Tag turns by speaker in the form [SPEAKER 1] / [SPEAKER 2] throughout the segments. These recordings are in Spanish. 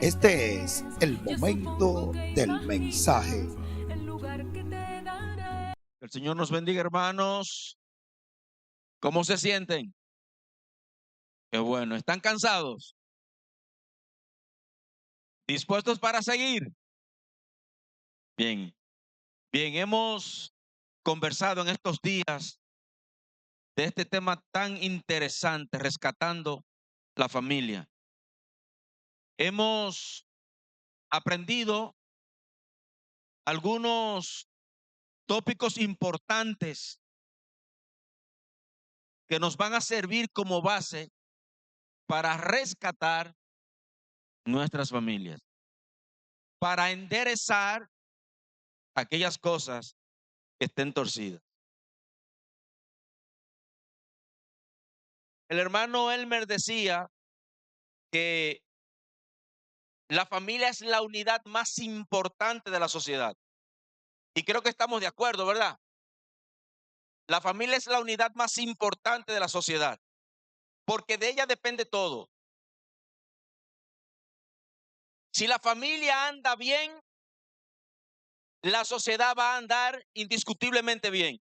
[SPEAKER 1] Este es el momento del mensaje.
[SPEAKER 2] El Señor nos bendiga, hermanos. ¿Cómo se sienten? Qué bueno. ¿Están cansados? ¿Dispuestos para seguir? Bien. Bien, hemos conversado en estos días de este tema tan interesante, rescatando la familia. Hemos aprendido algunos tópicos importantes que nos van a servir como base para rescatar nuestras familias, para enderezar aquellas cosas que estén torcidas. El hermano Elmer decía que la familia es la unidad más importante de la sociedad. Y creo que estamos de acuerdo, ¿verdad? La familia es la unidad más importante de la sociedad, porque de ella depende todo. Si la familia anda bien, la sociedad va a andar indiscutiblemente bien.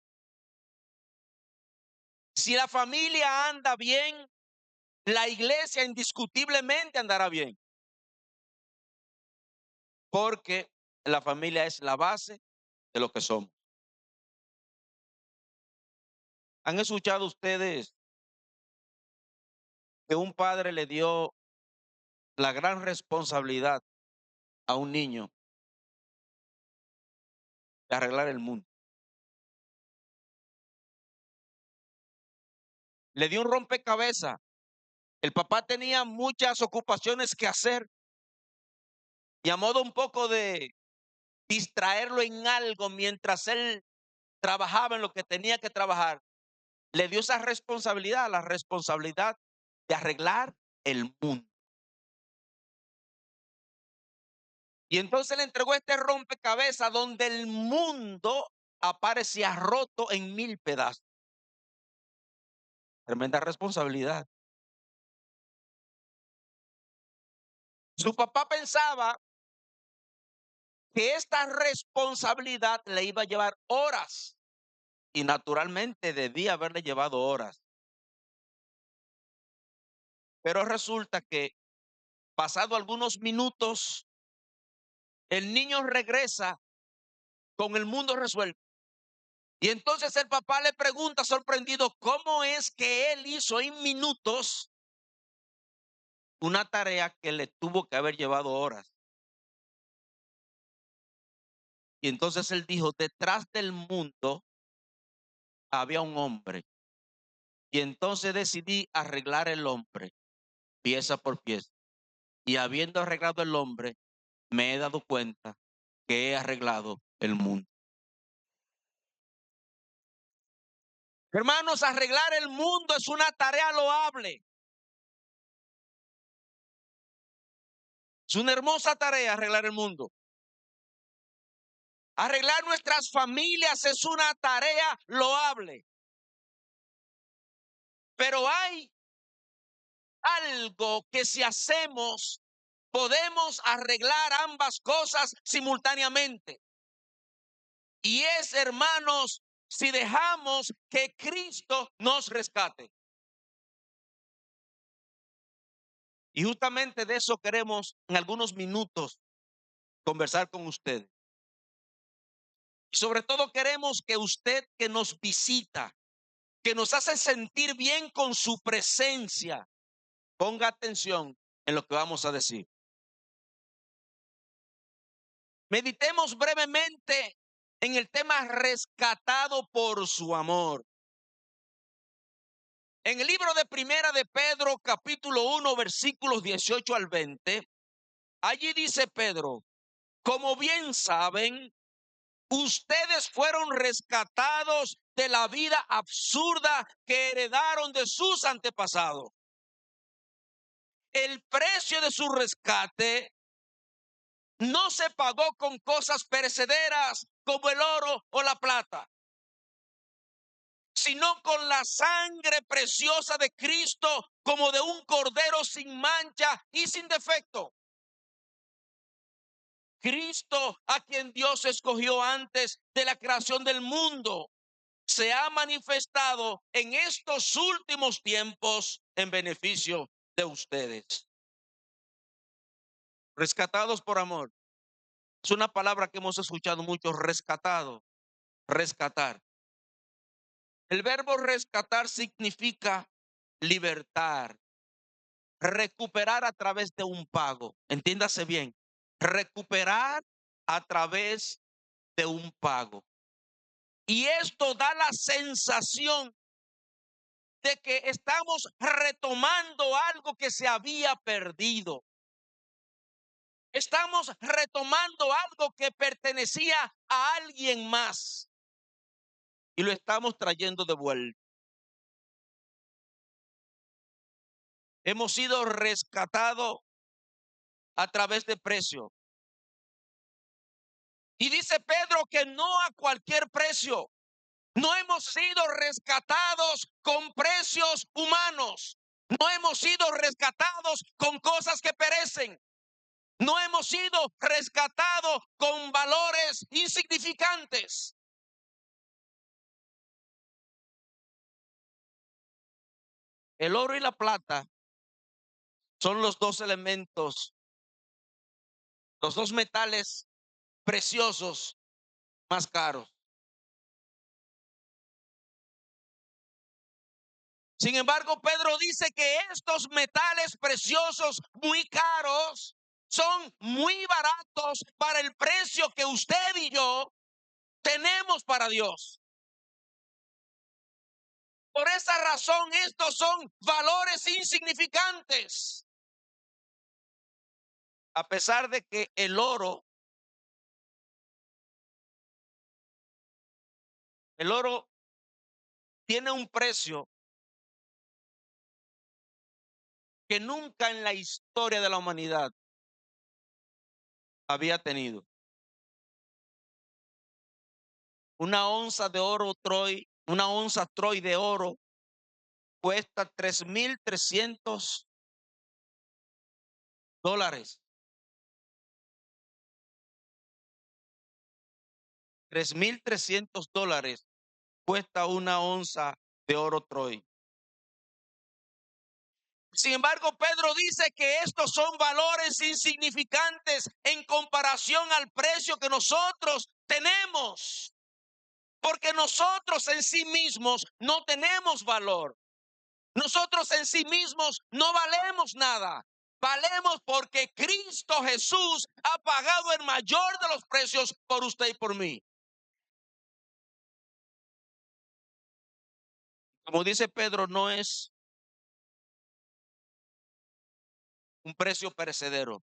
[SPEAKER 2] Si la familia anda bien, la iglesia indiscutiblemente andará bien. Porque la familia es la base de lo que somos. ¿Han escuchado ustedes que un padre le dio la gran responsabilidad a un niño de arreglar el mundo? Le dio un rompecabezas. El papá tenía muchas ocupaciones que hacer y a modo un poco de distraerlo en algo mientras él trabajaba en lo que tenía que trabajar, le dio esa responsabilidad, la responsabilidad de arreglar el mundo. Y entonces le entregó este rompecabezas donde el mundo aparecía roto en 1000 pedazos. Tremenda responsabilidad. Su papá pensaba que esta responsabilidad le iba a llevar horas y naturalmente debía haberle llevado horas. Pero resulta que pasado algunos minutos, el niño regresa con el mundo resuelto. Y entonces el papá le pregunta sorprendido cómo es que él hizo en minutos una tarea que le tuvo que haber llevado horas. Y entonces él dijo, detrás del mundo había un hombre. Y entonces decidí arreglar el hombre, pieza por pieza. Y habiendo arreglado el hombre, me he dado cuenta que he arreglado el mundo. Hermanos, arreglar el mundo es una tarea loable. Es una hermosa tarea arreglar el mundo. Arreglar nuestras familias es una tarea loable. Pero hay algo que si hacemos, podemos arreglar ambas cosas simultáneamente. Y es, hermanos, si dejamos que Cristo nos rescate. Y justamente de eso queremos en algunos minutos conversar con ustedes. Y sobre todo queremos que usted que nos visita, que nos hace sentir bien con su presencia, ponga atención en lo que vamos a decir. Meditemos brevemente en el tema rescatado por su amor. En el libro de Primera de Pedro, capítulo 1, versículos 18 al 20, allí dice Pedro, como bien saben, ustedes fueron rescatados de la vida absurda que heredaron de sus antepasados. El precio de su rescate no se pagó con cosas perecederas como el oro o la plata, sino con la sangre preciosa de Cristo, como de un cordero sin mancha y sin defecto. Cristo, a quien Dios escogió antes de la creación del mundo, se ha manifestado en estos últimos tiempos en beneficio de ustedes. Rescatados por amor. Es una palabra que hemos escuchado mucho, rescatado, rescatar. El verbo rescatar significa libertar, recuperar a través de un pago. Entiéndase bien, recuperar a través de un pago. Y esto da la sensación de que estamos retomando algo que se había perdido. Estamos retomando algo que pertenecía a alguien más y lo estamos trayendo de vuelta. Hemos sido rescatados a través de precio. Y dice Pedro que no a cualquier precio. No hemos sido rescatados con precios humanos. No hemos sido rescatados con cosas que perecen. No hemos sido rescatados con valores insignificantes. El oro y la plata son los dos elementos, los dos metales preciosos más caros. Sin embargo, Pedro dice que estos metales preciosos muy caros son muy baratos para el precio que usted y yo tenemos para Dios. Por esa razón, estos son valores insignificantes. A pesar de que el oro tiene un precio que nunca en la historia de la humanidad había tenido. Una onza de oro Troy, una onza Troy de oro cuesta $3,300. $3,300 cuesta una onza de oro Troy. Sin embargo, Pedro dice que estos son valores insignificantes en comparación al precio que nosotros tenemos. Porque nosotros en sí mismos no tenemos valor. Nosotros en sí mismos no valemos nada. Valemos porque Cristo Jesús ha pagado el mayor de los precios por usted y por mí. Como dice Pedro, no es un precio perecedero.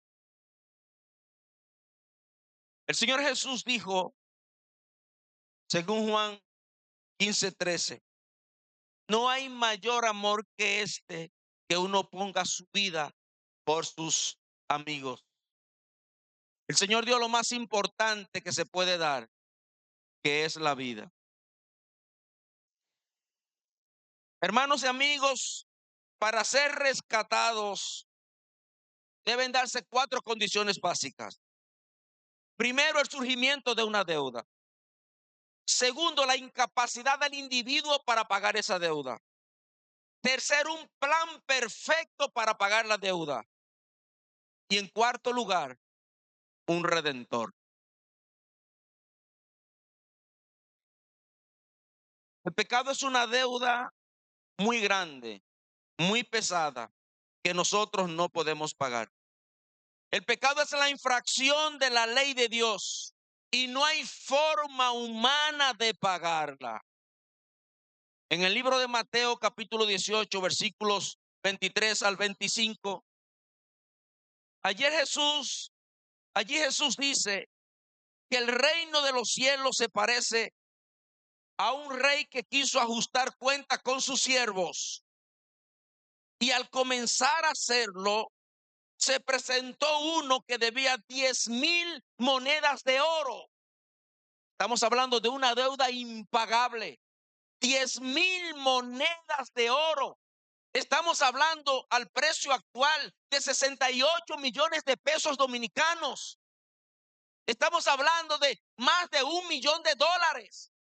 [SPEAKER 2] El Señor Jesús dijo, según Juan 15:13, no hay mayor amor que este, que uno ponga su vida por sus amigos. El Señor dio lo más importante que se puede dar, que es la vida. Hermanos y amigos, para ser rescatados deben darse 4 condiciones básicas. Primero, el surgimiento de una deuda. Segundo, la incapacidad del individuo para pagar esa deuda. Tercero, un plan perfecto para pagar la deuda. Y en cuarto lugar, un redentor. El pecado es una deuda muy grande, muy pesada, que nosotros no podemos pagar. El pecado es la infracción de la ley de Dios y no hay forma humana de pagarla. En el libro de Mateo capítulo 18 versículos 23 al 25, allí Jesús dice que el reino de los cielos se parece a un rey que quiso ajustar cuenta con sus siervos y al comenzar a hacerlo se presentó uno que debía 10,000 monedas de oro. Estamos hablando de una deuda impagable. 10,000 monedas de oro. Estamos hablando al precio actual de 68 millones de pesos dominicanos. Estamos hablando de más de $1,000,000.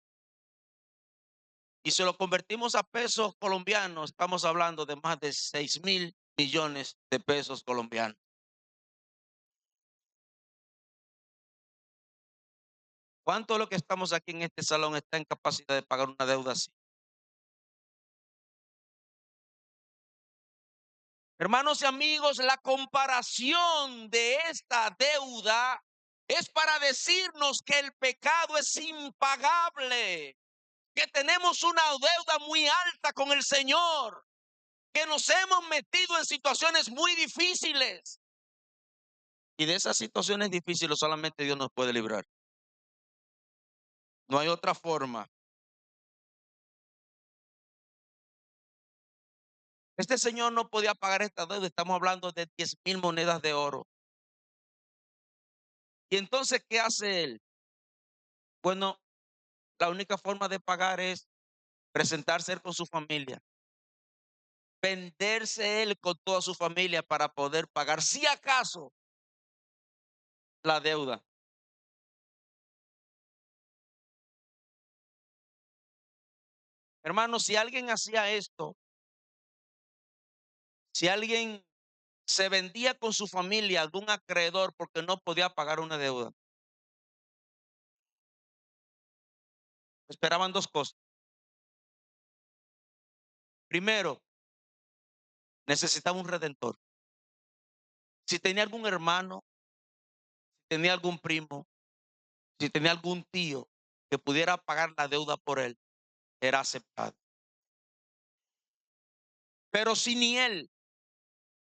[SPEAKER 2] Y si lo convertimos a pesos colombianos, estamos hablando de más de 6,000 millones de pesos colombianos. ¿Cuánto de lo que estamos aquí en este salón está en capacidad de pagar una deuda así? Hermanos y amigos, la comparación de esta deuda es para decirnos que el pecado es impagable, que tenemos una deuda muy alta con el Señor, que nos hemos metido en situaciones muy difíciles. Y de esas situaciones difíciles solamente Dios nos puede librar. No hay otra forma. Este señor no podía pagar esta deuda. Estamos hablando de 10,000 monedas de oro. Y entonces, ¿qué hace él? Bueno, la única forma de pagar es presentarse él con su familia, venderse él con toda su familia para poder pagar, si acaso, la deuda. Hermanos, si alguien hacía esto, si alguien se vendía con su familia de un acreedor porque no podía pagar una deuda, esperaban dos cosas. Primero, necesitaba un redentor. Si tenía algún hermano, si tenía algún primo, si tenía algún tío que pudiera pagar la deuda por él, era aceptado. Pero si ni él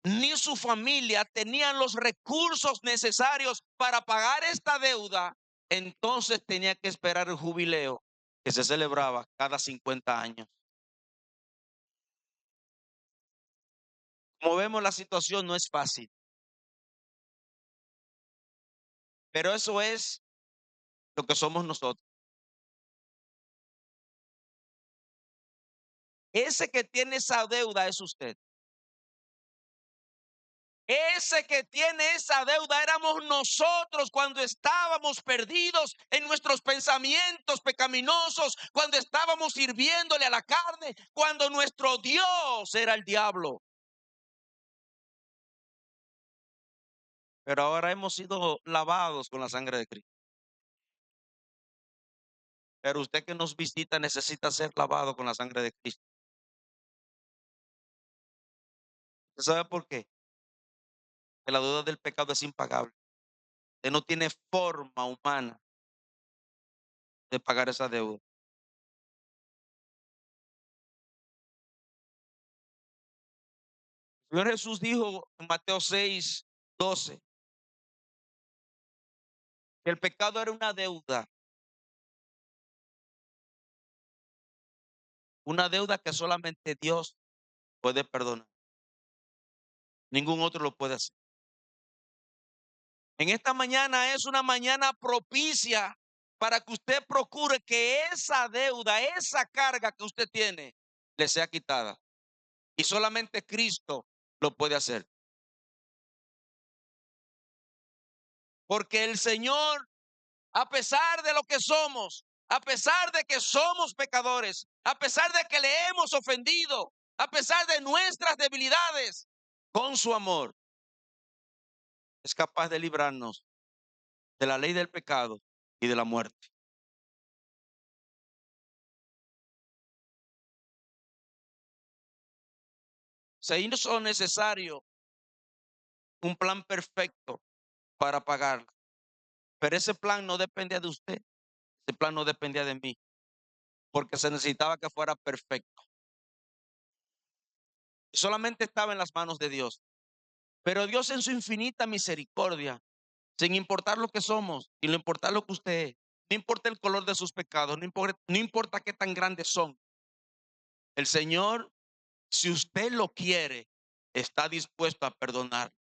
[SPEAKER 2] ni su familia tenían los recursos necesarios para pagar esta deuda, entonces tenía que esperar el jubileo que se celebraba cada 50 años. Como vemos, la situación no es fácil, pero eso es lo que somos nosotros. Ese que tiene esa deuda es usted. Ese que tiene esa deuda éramos nosotros cuando estábamos perdidos en nuestros pensamientos pecaminosos, cuando estábamos sirviéndole a la carne, cuando nuestro Dios era el diablo. Pero ahora hemos sido lavados con la sangre de Cristo. Pero usted que nos visita necesita ser lavado con la sangre de Cristo. ¿Usted sabe por qué? Que la deuda del pecado es impagable. Usted no tiene forma humana de pagar esa deuda. El Señor Jesús dijo en Mateo 6:12 que el pecado era una deuda que solamente Dios puede perdonar. Ningún otro lo puede hacer. En esta mañana es una mañana propicia para que usted procure que esa deuda, esa carga que usted tiene, le sea quitada. Y solamente Cristo lo puede hacer. Porque el Señor, a pesar de lo que somos, a pesar de que somos pecadores, a pesar de que le hemos ofendido, a pesar de nuestras debilidades, con su amor, es capaz de librarnos de la ley del pecado y de la muerte. Se hizo necesario un plan perfecto para pagarla, pero ese plan no dependía de usted, ese plan no dependía de mí, porque se necesitaba que fuera perfecto. Y solamente estaba en las manos de Dios. Pero Dios en su infinita misericordia, sin importar lo que somos y no importar lo que usted es, no importa el color de sus pecados, no importa qué tan grandes son, el Señor, si usted lo quiere, está dispuesto a perdonar.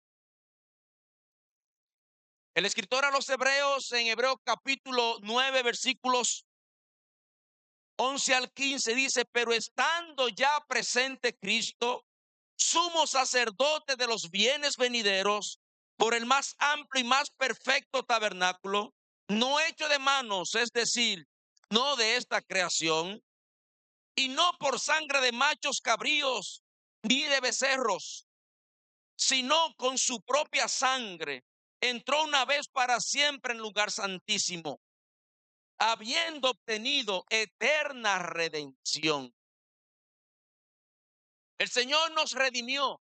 [SPEAKER 2] El escritor a los Hebreos, en Hebreos capítulo 9, versículos 11 al 15 dice, pero estando ya presente Cristo, sumo sacerdote de los bienes venideros, por el más amplio y más perfecto tabernáculo, no hecho de manos, es decir, no de esta creación, y no por sangre de machos cabríos, ni de becerros, sino con su propia sangre, entró una vez para siempre en lugar santísimo, habiendo obtenido eterna redención. El Señor nos redimió,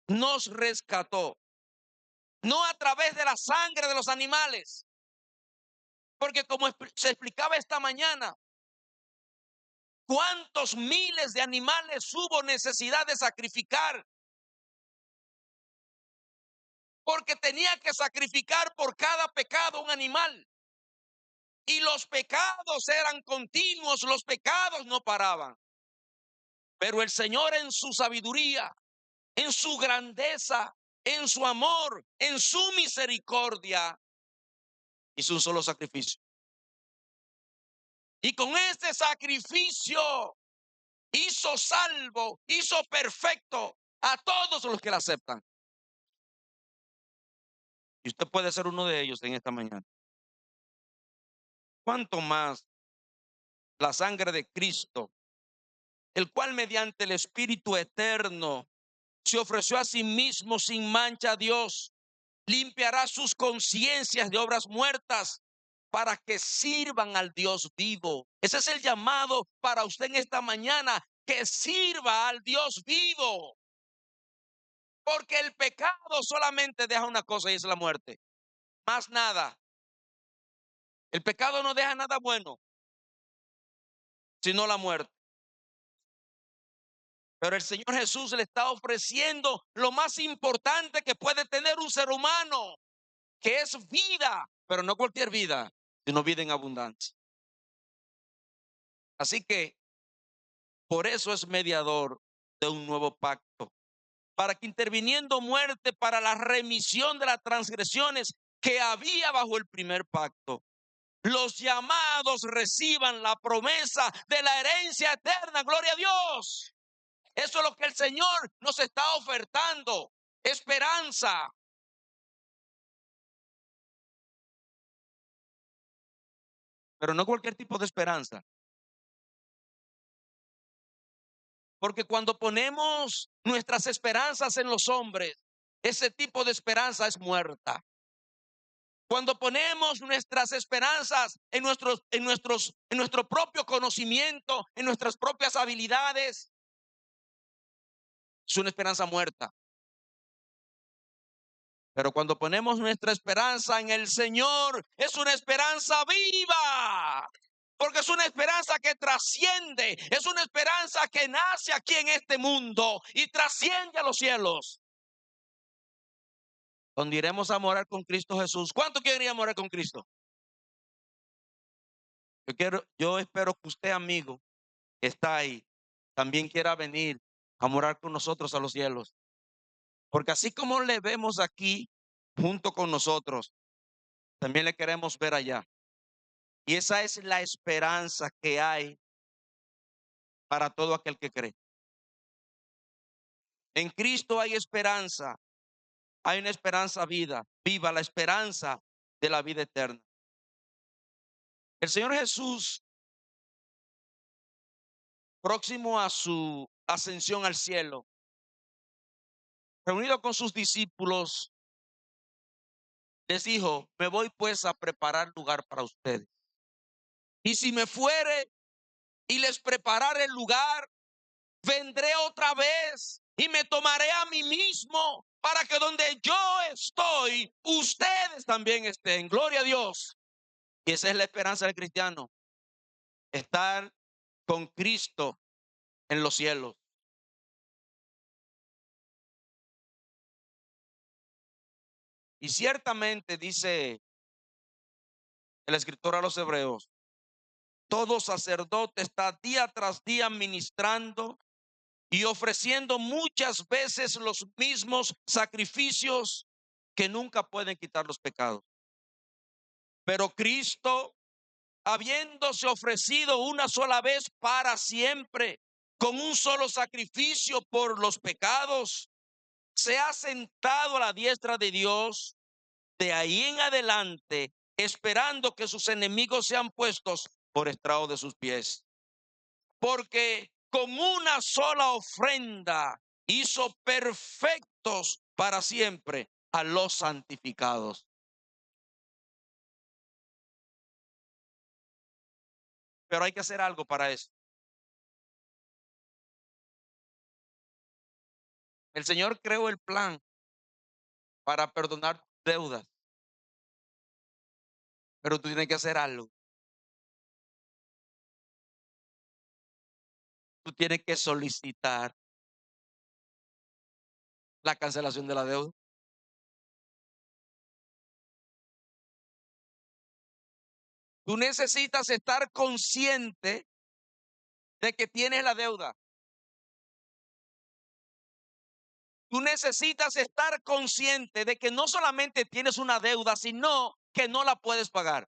[SPEAKER 2] nos rescató, no a través de la sangre de los animales, porque como se explicaba esta mañana, ¿cuántos miles de animales hubo necesidad de sacrificar? Porque tenía que sacrificar por cada pecado un animal. Y los pecados eran continuos, los pecados no paraban. Pero el Señor en su sabiduría, en su grandeza, en su amor, en su misericordia, hizo un solo sacrificio. Y con este sacrificio hizo salvo, hizo perfecto a todos los que la aceptan. Y usted puede ser uno de ellos en esta mañana. ¿Cuánto más la sangre de Cristo, el cual mediante el Espíritu eterno se ofreció a sí mismo sin mancha a Dios, limpiará sus conciencias de obras muertas para que sirvan al Dios vivo? Ese es el llamado para usted en esta mañana, que sirva al Dios vivo. Porque el pecado solamente deja una cosa, y es la muerte. Más nada. El pecado no deja nada bueno, sino la muerte. Pero el Señor Jesús le está ofreciendo lo más importante que puede tener un ser humano, que es vida, pero no cualquier vida, sino vida en abundancia. Así que por eso es mediador de un nuevo pacto, para que interviniendo muerte para la remisión de las transgresiones que había bajo el primer pacto, los llamados reciban la promesa de la herencia eterna. Gloria a Dios. Eso es lo que el Señor nos está ofertando, esperanza. Pero no cualquier tipo de esperanza. Porque cuando ponemos nuestras esperanzas en los hombres, ese tipo de esperanza es muerta. Cuando ponemos nuestras esperanzas en nuestro propio conocimiento, en nuestras propias habilidades, es una esperanza muerta. Pero cuando ponemos nuestra esperanza en el Señor, es una esperanza viva. Porque es una esperanza que trasciende, es una esperanza que nace aquí en este mundo y trasciende a los cielos, donde iremos a morar con Cristo Jesús. ¿Cuánto quieren ir a morar con Cristo? Yo espero que usted, amigo, que está ahí, también quiera venir a morar con nosotros a los cielos. Porque así como le vemos aquí junto con nosotros, también le queremos ver allá. Y esa es la esperanza que hay para todo aquel que cree. En Cristo hay esperanza, hay una esperanza viva, la esperanza de la vida eterna. El Señor Jesús, próximo a su ascensión al cielo, reunido con sus discípulos, les dijo: me voy pues a preparar lugar para ustedes. Y si me fuere y les preparare el lugar, vendré otra vez y me tomaré a mí mismo, para que donde yo estoy, ustedes también estén. Gloria a Dios. Y esa es la esperanza del cristiano, estar con Cristo en los cielos. Y ciertamente dice el escritor a los Hebreos: todo sacerdote está día tras día ministrando y ofreciendo muchas veces los mismos sacrificios que nunca pueden quitar los pecados. Pero Cristo habiéndose ofrecido una sola vez para siempre, con un solo sacrificio por los pecados, se ha sentado a la diestra de Dios. De ahí en adelante, esperando que sus enemigos sean puestos por estrado de sus pies. Porque con una sola ofrenda hizo perfectos para siempre a los santificados. Pero hay que hacer algo para eso. El Señor creó el plan para perdonar deudas, pero tú tienes que hacer algo. Tú tienes que solicitar la cancelación de la deuda. Tú necesitas estar consciente de que tienes la deuda. Tú necesitas estar consciente de que no solamente tienes una deuda, sino que no la puedes pagar.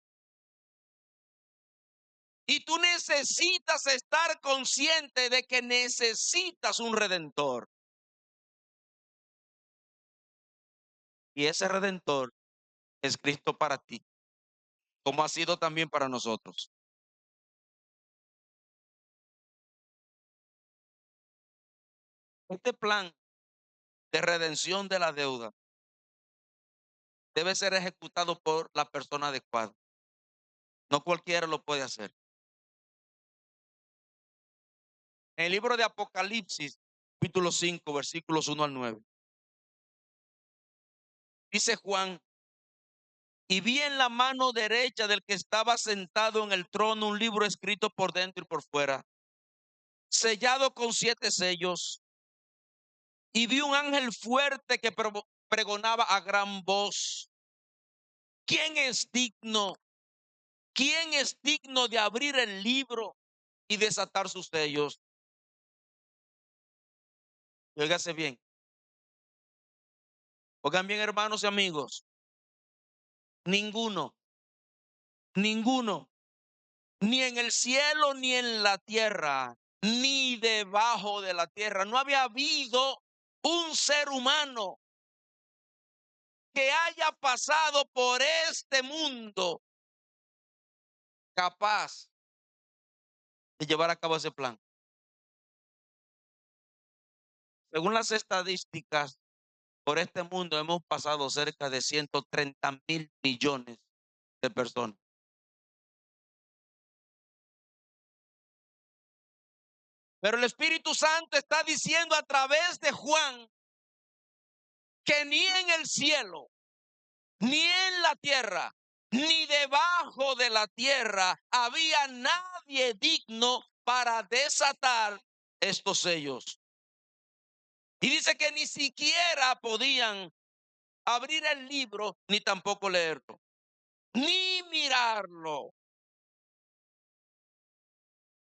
[SPEAKER 2] Y tú necesitas estar consciente de que necesitas un redentor. Y ese redentor es Cristo para ti, como ha sido también para nosotros. Este plan de redención de la deuda debe ser ejecutado por la persona adecuada. No cualquiera lo puede hacer. En el libro de Apocalipsis, capítulo 5, versículos 1 al 9, dice Juan: y vi en la mano derecha del que estaba sentado en el trono un libro escrito por dentro y por fuera, sellado con 7 sellos. Y vi un ángel fuerte que pregonaba a gran voz: ¿quién es digno? ¿Quién es digno de abrir el libro y desatar sus sellos? Y óigase bien. Oigan bien, hermanos y amigos. Ninguno, ninguno, ni en el cielo, ni en la tierra, ni debajo de la tierra, no había habido un ser humano que haya pasado por este mundo capaz de llevar a cabo ese plan. Según las estadísticas, por este mundo hemos pasado cerca de 130 mil millones de personas. Pero el Espíritu Santo está diciendo a través de Juan que ni en el cielo, ni en la tierra, ni debajo de la tierra había nadie digno para desatar estos sellos. Y dice que ni siquiera podían abrir el libro, ni tampoco leerlo, ni mirarlo.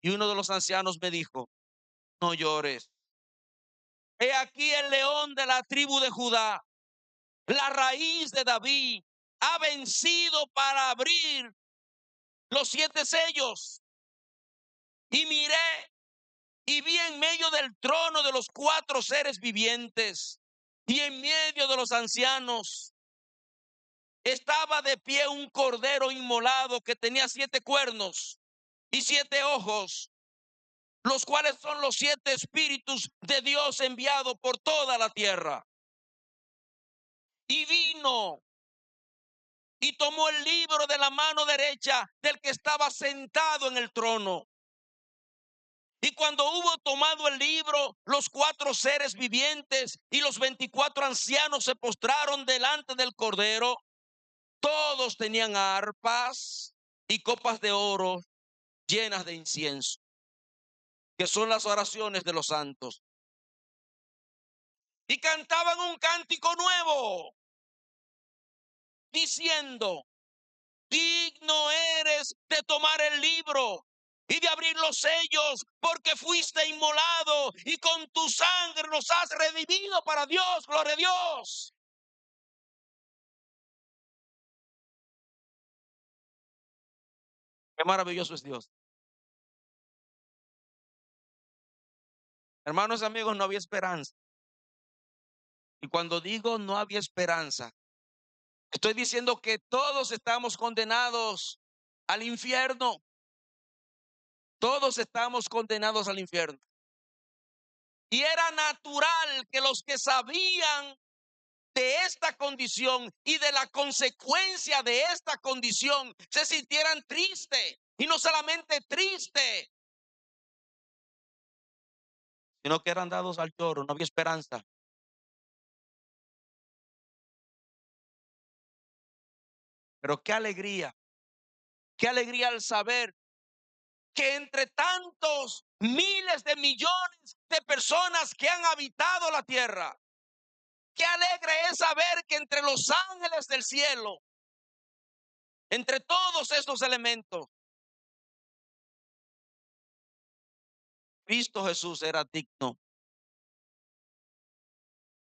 [SPEAKER 2] Y uno de los ancianos me dijo: no llores. He aquí el león de la tribu de Judá, la raíz de David, ha vencido para abrir los 7 sellos. Y miré y vi en medio del trono de los 4 seres vivientes y en medio de los ancianos estaba de pie un cordero inmolado que tenía 7 cuernos y 7 ojos, los cuales son los 7 espíritus de Dios enviados por toda la tierra. Y vino y tomó el libro de la mano derecha del que estaba sentado en el trono. Y cuando hubo tomado el libro, los 4 seres vivientes y los 24 ancianos se postraron delante del Cordero. Todos tenían arpas y copas de oro llenas de incienso, que son las oraciones de los santos. Y cantaban un cántico nuevo, diciendo: digno eres de tomar el libro y de abrir los sellos, porque fuiste inmolado y con tu sangre nos has redimido para Dios. Gloria a Dios. Qué maravilloso es Dios. Hermanos y amigos, no había esperanza. Y cuando digo no había esperanza, estoy diciendo que todos estamos condenados al infierno. Todos estamos condenados al infierno. Y era natural que los que sabían de esta condición y de la consecuencia de esta condición se sintieran tristes. Y no solamente tristes, sino que eran dados al lloro. No había esperanza. Pero qué alegría al saber que entre tantos miles de millones de personas que han habitado la tierra, qué alegre es saber que entre los ángeles del cielo, entre todos estos elementos, Cristo Jesús era digno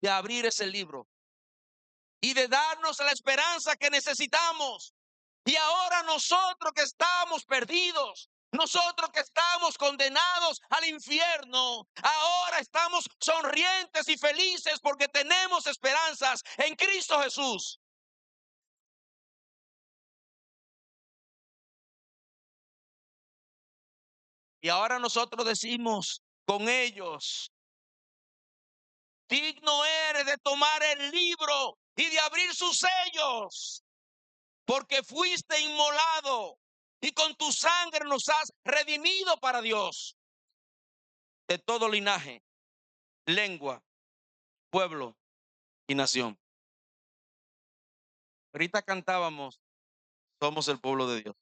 [SPEAKER 2] de abrir ese libro y de darnos la esperanza que necesitamos. Y ahora nosotros que estamos perdidos, nosotros que estamos condenados al infierno, ahora estamos sonrientes y felices porque tenemos esperanzas en Cristo Jesús. Y ahora nosotros decimos con ellos: digno eres de tomar el libro y de abrir sus sellos, porque fuiste inmolado y con tu sangre nos has redimido para Dios de todo linaje, lengua, pueblo y nación. Ahorita cantábamos, somos el pueblo de Dios.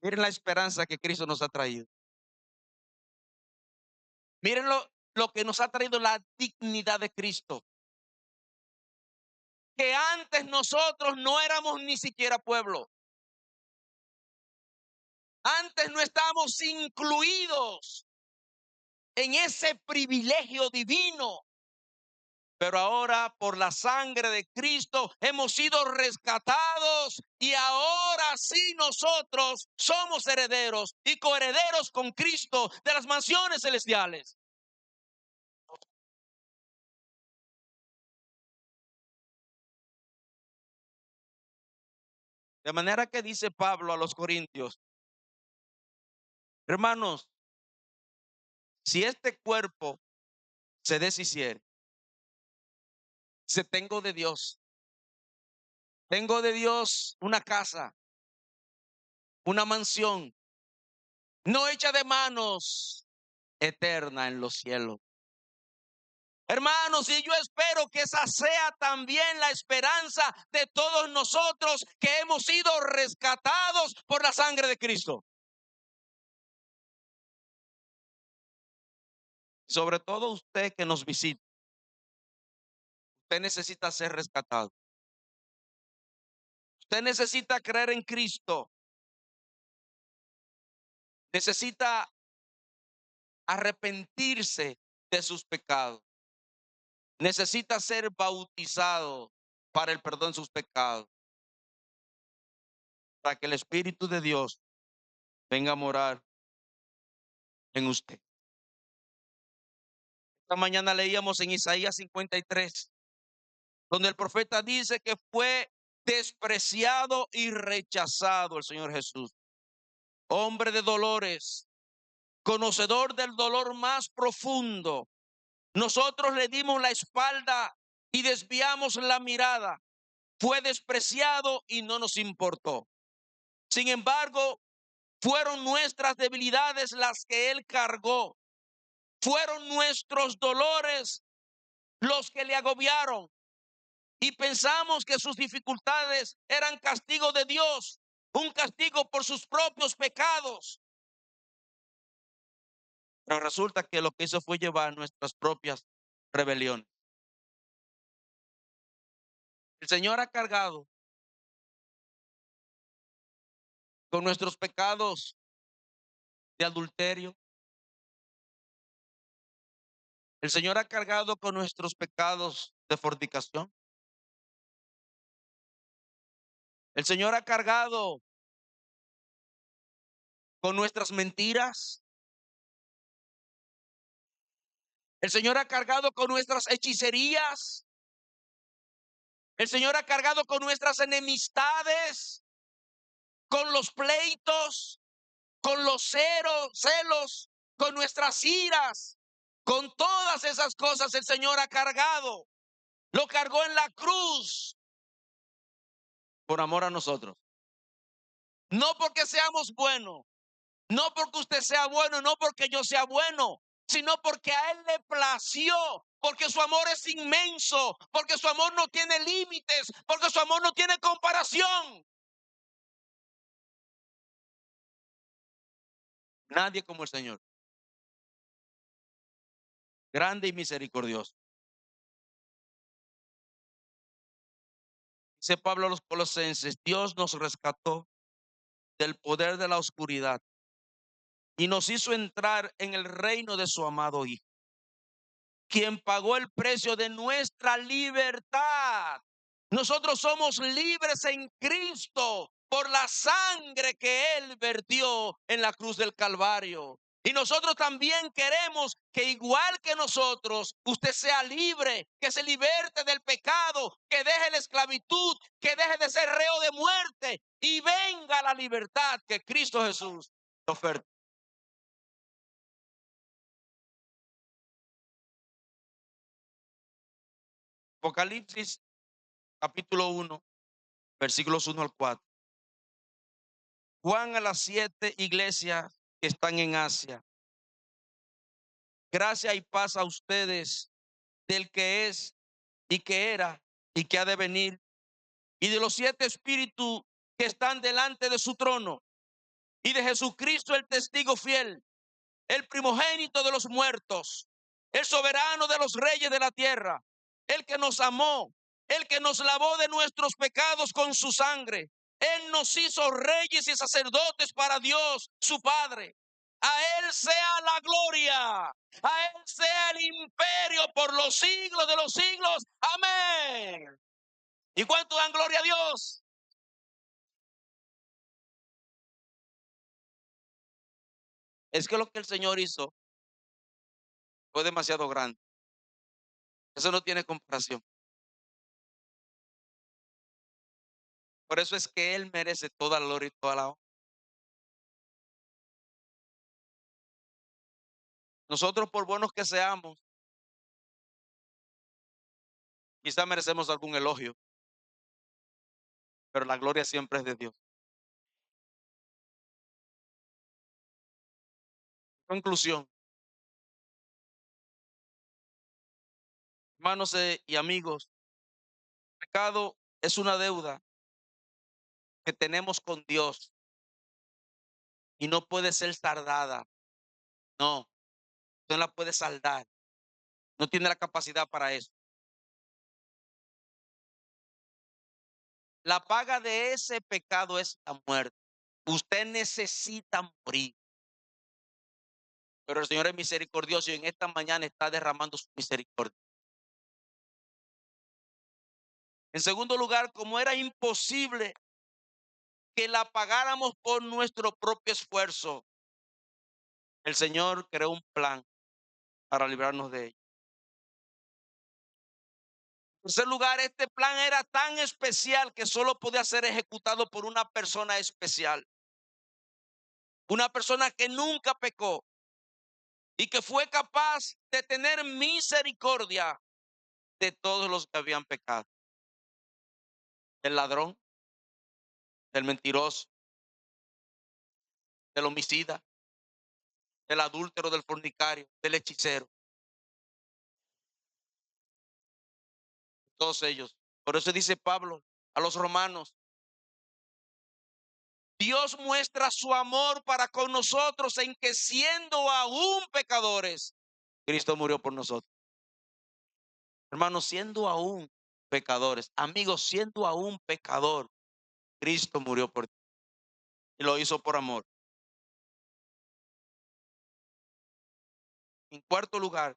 [SPEAKER 2] Miren la esperanza que Cristo nos ha traído. Miren lo que nos ha traído la dignidad de Cristo. Que antes nosotros no éramos ni siquiera pueblo. Antes no estábamos incluidos en ese privilegio divino. Pero ahora por la sangre de Cristo hemos sido rescatados y ahora sí nosotros somos herederos y coherederos con Cristo de las mansiones celestiales. De manera que dice Pablo a los Corintios: hermanos, si este cuerpo se deshiciere, se tengo de Dios una casa, una mansión, no hecha de manos, eterna en los cielos. Hermanos, y yo espero que esa sea también la esperanza de todos nosotros que hemos sido rescatados por la sangre de Cristo. Sobre todo usted que nos visita, usted necesita ser rescatado. Usted necesita creer en Cristo. Necesita arrepentirse de sus pecados. Necesita ser bautizado para el perdón de sus pecados, para que el Espíritu de Dios venga a morar en usted. Esta mañana leíamos en Isaías 53, donde el profeta dice que fue despreciado y rechazado el Señor Jesús, hombre de dolores, conocedor del dolor más profundo. Nosotros le dimos la espalda y desviamos la mirada. Fue despreciado y no nos importó. Sin embargo, fueron nuestras debilidades las que Él cargó. Fueron nuestros dolores los que le agobiaron. Y pensamos que sus dificultades eran castigo de Dios, un castigo por sus propios pecados. Pero resulta que lo que hizo fue llevar nuestras propias rebeliones. El Señor ha cargado con nuestros pecados de adulterio. El Señor ha cargado con nuestros pecados de fornicación. El Señor ha cargado con nuestras mentiras. El Señor ha cargado con nuestras hechicerías. El Señor ha cargado con nuestras enemistades, con los pleitos, con los celos, con nuestras iras. Con todas esas cosas el Señor ha cargado. Lo cargó en la cruz por amor a nosotros. No porque seamos buenos, no porque usted sea bueno, no porque yo sea bueno, sino porque a Él le plació, porque su amor es inmenso, porque su amor no tiene límites, porque su amor no tiene comparación. Nadie como el Señor, grande y misericordioso. Dice Pablo a los Colosenses, Dios nos rescató del poder de la oscuridad y nos hizo entrar en el reino de su amado Hijo, quien pagó el precio de nuestra libertad. Nosotros somos libres en Cristo por la sangre que Él vertió en la cruz del Calvario. Y nosotros también queremos que igual que nosotros, usted sea libre, que se liberte del pecado, que deje la esclavitud, que deje de ser reo de muerte y venga la libertad que Cristo Jesús oferta. Apocalipsis capítulo 1, versículos 1 al 4. Juan a las 7 iglesias que están en Asia. Gracia y paz a ustedes del que es y que era y que ha de venir, y de los 7 espíritus que están delante de su trono, y de Jesucristo el testigo fiel, el primogénito de los muertos, el soberano de los reyes de la tierra, el que nos amó, el que nos lavó de nuestros pecados con su sangre. Él nos hizo reyes y sacerdotes para Dios, su Padre. A Él sea la gloria, a Él sea el imperio por los siglos de los siglos. Amén. ¿Y cuánto dan gloria a Dios? Es que lo que el Señor hizo fue demasiado grande. Eso no tiene comparación. Por eso es que Él merece toda la gloria y toda la honra. Nosotros, por buenos que seamos, quizá merecemos algún elogio, pero la gloria siempre es de Dios. Conclusión, hermanos y amigos, el pecado es una deuda que tenemos con Dios y no puede ser saldada. No, usted no la puede saldar. No tiene la capacidad para eso. La paga de ese pecado es la muerte. Usted necesita morir. Pero el Señor es misericordioso y en esta mañana está derramando su misericordia. En segundo lugar, como era imposible que la pagáramos por nuestro propio esfuerzo, el Señor creó un plan para librarnos de ello. En tercer lugar, este plan era tan especial que solo podía ser ejecutado por una persona especial. Una persona que nunca pecó y que fue capaz de tener misericordia de todos los que habían pecado. Del ladrón, del mentiroso, del homicida, del adúltero, del fornicario, del hechicero. Todos ellos. Por eso dice Pablo a los romanos, Dios muestra su amor para con nosotros en que siendo aún pecadores, Cristo murió por nosotros. Hermanos, siendo aún pecadores, amigos, siendo aún pecador, Cristo murió por ti y lo hizo por amor. En cuarto lugar,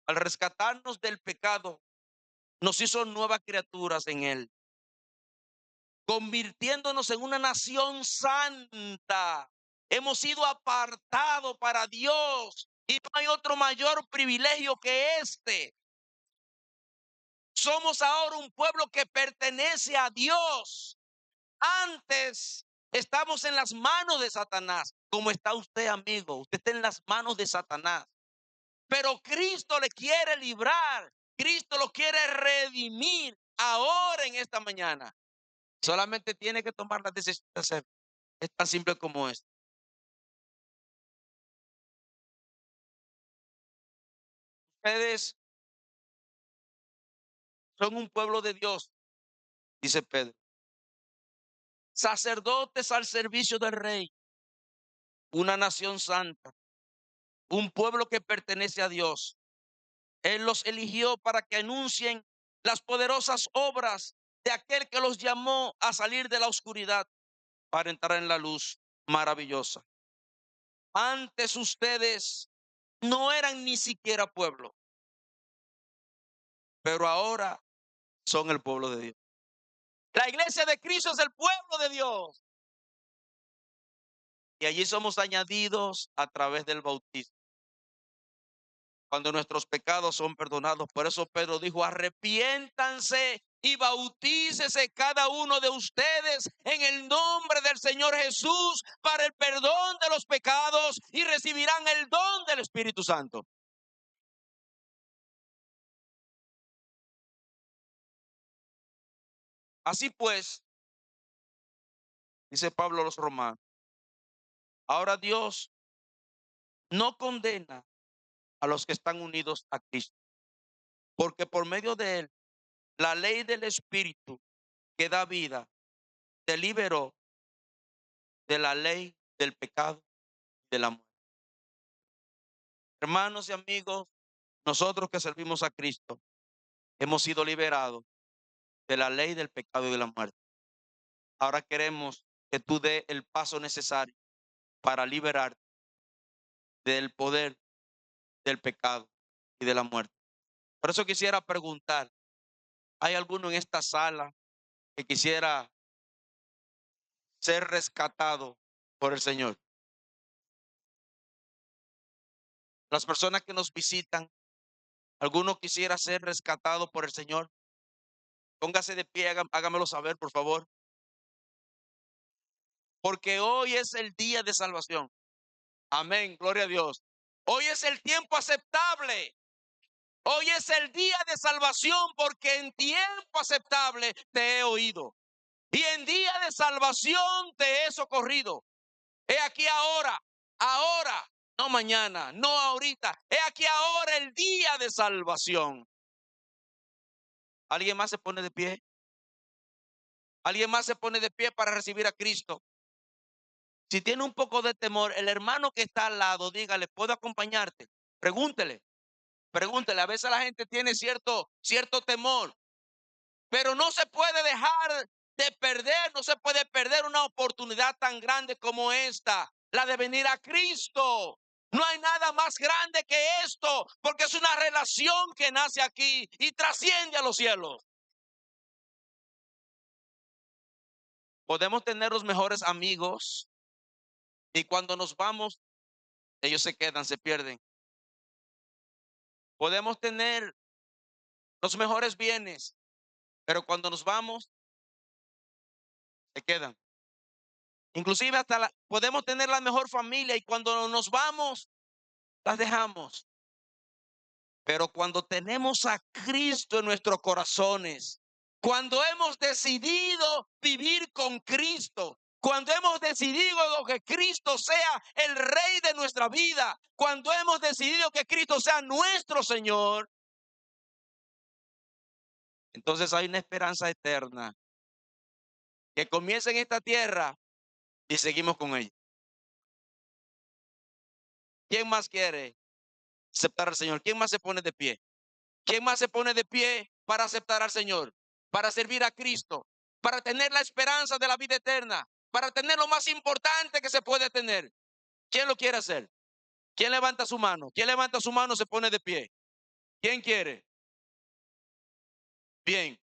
[SPEAKER 2] al rescatarnos del pecado, nos hizo nuevas criaturas en Él. convirtiéndonos en una nación santa. Hemos sido apartados para Dios y no hay otro mayor privilegio que este. Somos ahora un pueblo que pertenece a Dios. Antes estamos en las manos de Satanás. Como está usted, amigo, usted está en las manos de Satanás. Pero Cristo le quiere librar. Cristo lo quiere redimir ahora en esta mañana. Solamente tiene que tomar la decisión de hacer. Es tan simple como es. Ustedes son un pueblo de Dios, dice Pedro. Sacerdotes al servicio del rey. Una nación santa. Un pueblo que pertenece a Dios. Él los eligió para que anuncien las poderosas obras de aquel que los llamó a salir de la oscuridad para entrar en la luz maravillosa. Antes ustedes no eran ni siquiera pueblo, pero ahora son el pueblo de Dios. La iglesia de Cristo es el pueblo de Dios. Y allí somos añadidos a través del bautismo. Cuando nuestros pecados son perdonados. Por eso Pedro dijo, arrepiéntanse y bautícese cada uno de ustedes en el nombre del Señor Jesús para el perdón de los pecados y recibirán el don del Espíritu Santo. Así pues, dice Pablo a los romanos, ahora Dios no condena a los que están unidos a Cristo, porque por medio de él, la ley del Espíritu que da vida te liberó de la ley del pecado y de la muerte. Hermanos y amigos, nosotros que servimos a Cristo, hemos sido liberados de la ley del pecado y de la muerte. Ahora queremos que tú des el paso necesario para liberarte del poder del pecado y de la muerte. Por eso quisiera preguntar, ¿hay alguno en esta sala que quisiera ser rescatado por el Señor? Las personas que nos visitan, ¿alguno quisiera ser rescatado por el Señor? Póngase de pie, hágamelo saber, por favor. Porque hoy es el día de salvación. Amén, gloria a Dios. Hoy es el tiempo aceptable. Hoy es el día de salvación porque en tiempo aceptable te he oído. Y en día de salvación te he socorrido. He aquí ahora, no mañana, no ahorita. He aquí ahora el día de salvación. ¿Alguien más se pone de pie? ¿Alguien más se pone de pie para recibir a Cristo? Si tiene un poco de temor, el hermano que está al lado, dígale, ¿puedo acompañarte? Pregúntele. Pregúntele, a veces la gente tiene cierto temor, pero no se puede dejar de perder, no se puede perder una oportunidad tan grande como esta, la de venir a Cristo. No hay nada más grande que esto, porque es una relación que nace aquí y trasciende a los cielos. Podemos tener los mejores amigos y cuando nos vamos, ellos se quedan, se pierden. Podemos tener los mejores bienes, pero cuando nos vamos, se quedan. Inclusive hasta podemos tener la mejor familia y cuando nos vamos, las dejamos. Pero cuando tenemos a Cristo en nuestros corazones, cuando hemos decidido vivir con Cristo, cuando hemos decidido que Cristo sea el Rey de nuestra vida, cuando hemos decidido que Cristo sea nuestro Señor, entonces hay una esperanza eterna que comienza en esta tierra y seguimos con ella. ¿Quién más quiere aceptar al Señor? ¿Quién más se pone de pie? ¿Quién más se pone de pie para aceptar al Señor? Para servir a Cristo, para tener la esperanza de la vida eterna, para tener lo más importante que se puede tener. ¿Quién lo quiere hacer? ¿Quién levanta su mano? ¿Quién levanta su mano se pone de pie? ¿Quién quiere? Bien.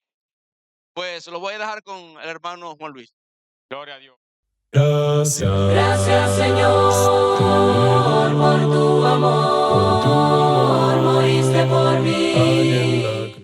[SPEAKER 2] Pues lo voy a dejar con el hermano Juan Luis.
[SPEAKER 3] Gloria a Dios.
[SPEAKER 4] Gracias.
[SPEAKER 5] Gracias, Señor.